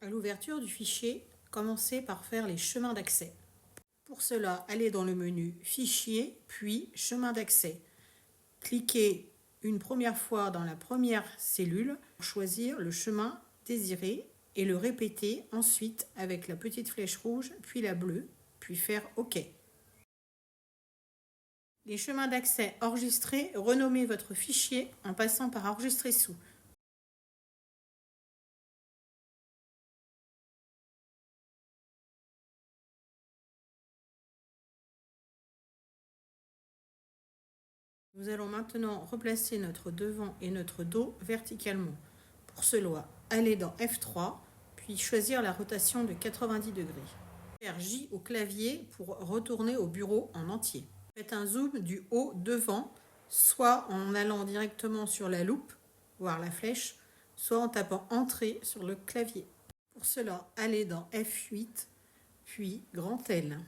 À l'ouverture du fichier, commencez par faire les chemins d'accès. Pour cela, allez dans le menu Fichier, puis Chemin d'accès. Cliquez une première fois dans la première cellule pour choisir le chemin désiré et le répéter ensuite avec la petite flèche rouge, puis la bleue, puis faire OK. Les chemins d'accès enregistrés, renommez votre fichier en passant par Enregistrer sous. Nous allons maintenant replacer notre devant et notre dos verticalement. Pour cela, allez dans F3, puis choisir la rotation de 90 degrés. Faire J au clavier pour retourner au bureau en entier. Faites un zoom du haut devant, soit en allant directement sur la loupe, voire la flèche, soit en tapant Entrée sur le clavier. Pour cela, allez dans F8, puis grand L.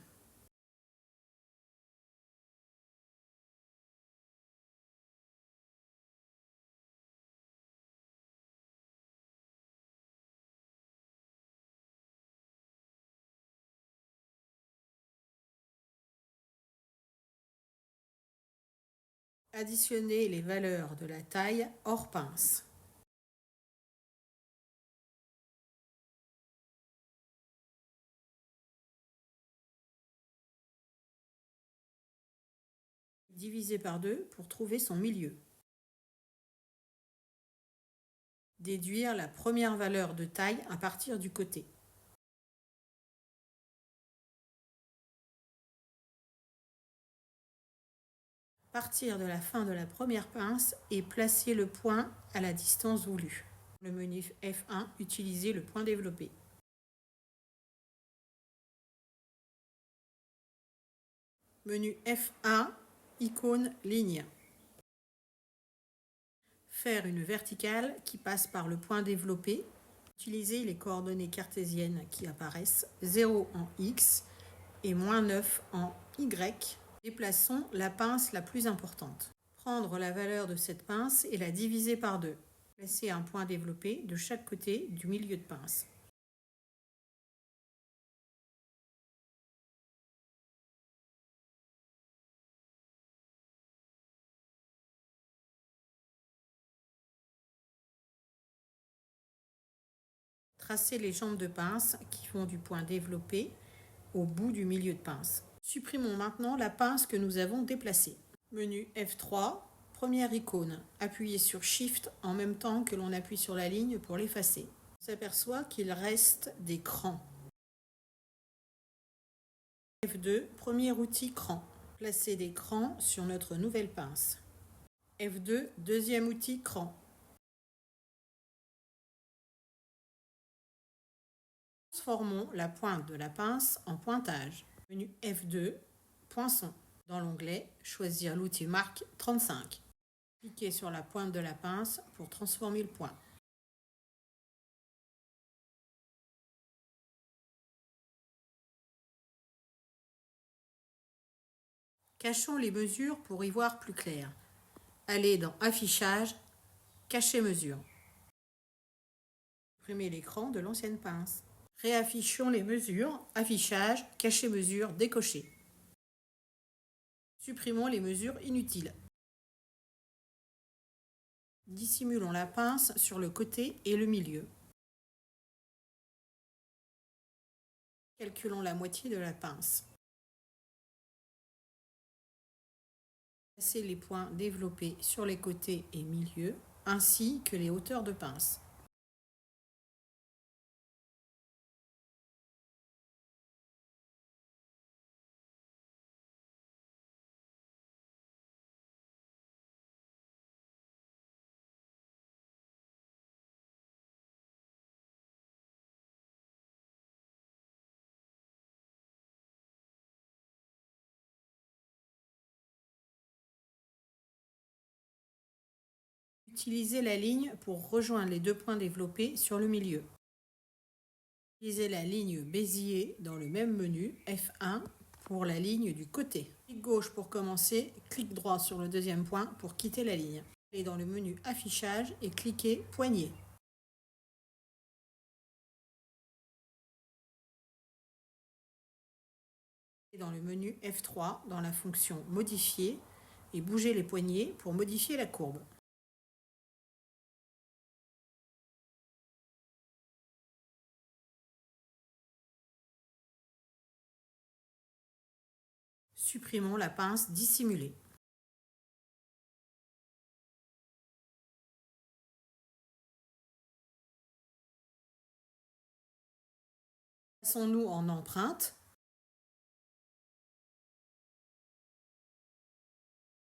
Additionnez les valeurs de la taille hors pince. Diviser par 2 pour trouver son milieu. Déduire la première valeur de taille à partir du côté. Partir de la fin de la première pince et placer le point à la distance voulue. Le menu F1, utilisez le point développé. Menu F1, icône ligne. Faire une verticale qui passe par le point développé. Utilisez les coordonnées cartésiennes qui apparaissent, 0 en X et -9 en Y. Déplaçons la pince la plus importante. Prendre la valeur de cette pince et la diviser par 2. Placer un point développé de chaque côté du milieu de pince. Tracez les jambes de pince qui vont du point développé au bout du milieu de pince. Supprimons maintenant la pince que nous avons déplacée. Menu F3, première icône. Appuyez sur Shift en même temps que l'on appuie sur la ligne pour l'effacer. On s'aperçoit qu'il reste des crans. F2, premier outil cran. Placez des crans sur notre nouvelle pince. F2, deuxième outil cran. Transformons la pointe de la pince en pointage. Menu F2, poinçon. Dans l'onglet, choisir l'outil marque 35. Cliquez sur la pointe de la pince pour transformer le point. Cachons les mesures pour y voir plus clair. Allez dans Affichage, Cacher mesures. Supprimez l'écran de l'ancienne pince. Réaffichons les mesures, Affichage, Cacher mesures, décoché. Supprimons les mesures inutiles. Dissimulons la pince sur le côté et le milieu. Calculons la moitié de la pince. Placez les points développés sur les côtés et milieu, ainsi que les hauteurs de pince. Utilisez la ligne pour rejoindre les deux points développés sur le milieu. Utilisez la ligne Bézier dans le même menu, F1, pour la ligne du côté. Clic gauche pour commencer, clic droit sur le deuxième point pour quitter la ligne. Allez dans le menu Affichage et cliquez Poignée. Dans le menu F3, dans la fonction Modifier, et bougez les poignets pour modifier la courbe. Supprimons la pince dissimulée. Passons-nous en empreinte.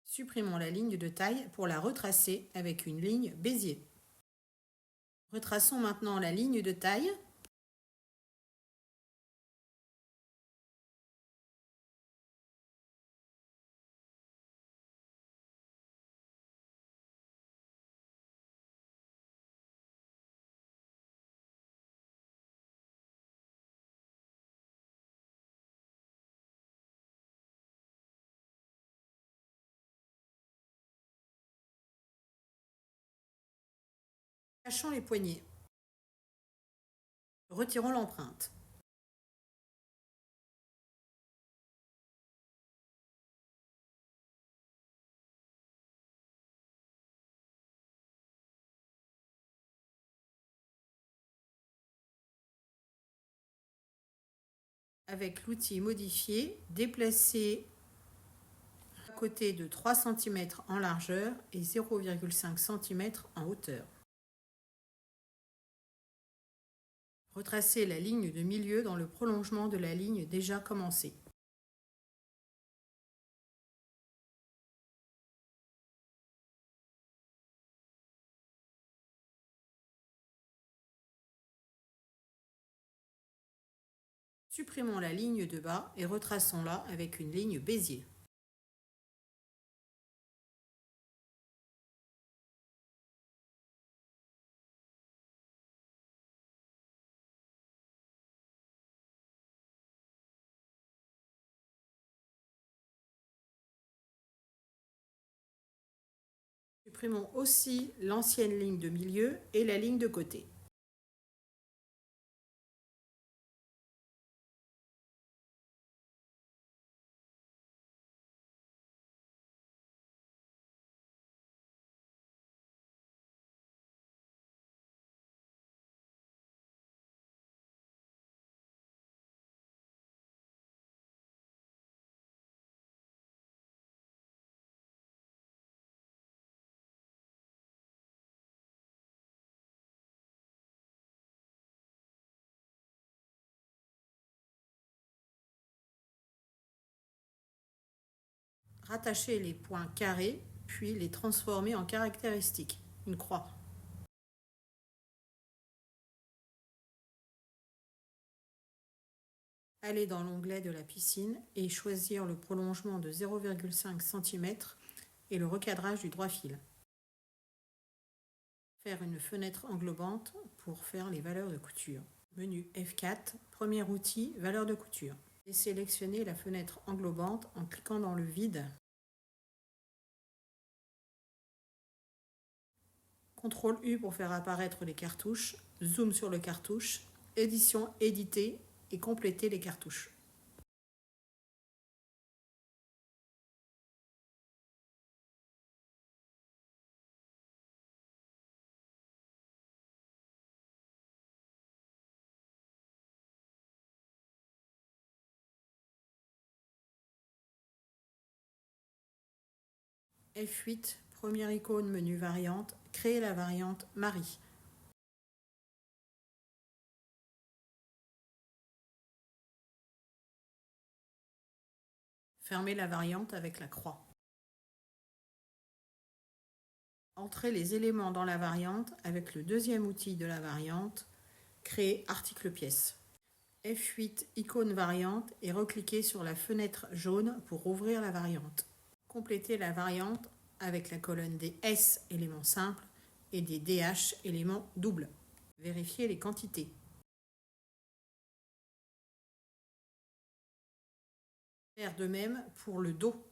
Supprimons la ligne de taille pour la retracer avec une ligne Bézier. Retraçons maintenant la ligne de taille. Cachons les poignets. Retirons l'empreinte. Avec l'outil Modifier, déplacez à côté de 3 cm en largeur et 0,5 cm en hauteur. Retracez la ligne de milieu dans le prolongement de la ligne déjà commencée. Supprimons la ligne de bas et retraçons-la avec une ligne Bézier. Supprimons aussi l'ancienne ligne de milieu et la ligne de côté. Rattachez les points carrés, puis les transformer en caractéristiques, une croix. Allez dans l'onglet de la piscine et choisir le prolongement de 0,5 cm et le recadrage du droit fil. Faire une fenêtre englobante pour faire les valeurs de couture. Menu F4, premier outil, valeurs de couture. Et sélectionnez la fenêtre englobante en cliquant dans le vide. CTRL U pour faire apparaître les cartouches, zoom sur le cartouche, édition, éditer et compléter les cartouches. F8, première icône menu variante, créer la variante Marie. Fermez la variante avec la croix. Entrez les éléments dans la variante avec le deuxième outil de la variante, créer article pièce. F8, icône variante et recliquez sur la fenêtre jaune pour ouvrir la variante. Complétez la variante avec la colonne des S éléments simples et des DH éléments doubles. Vérifiez les quantités. Faire de même pour le dos.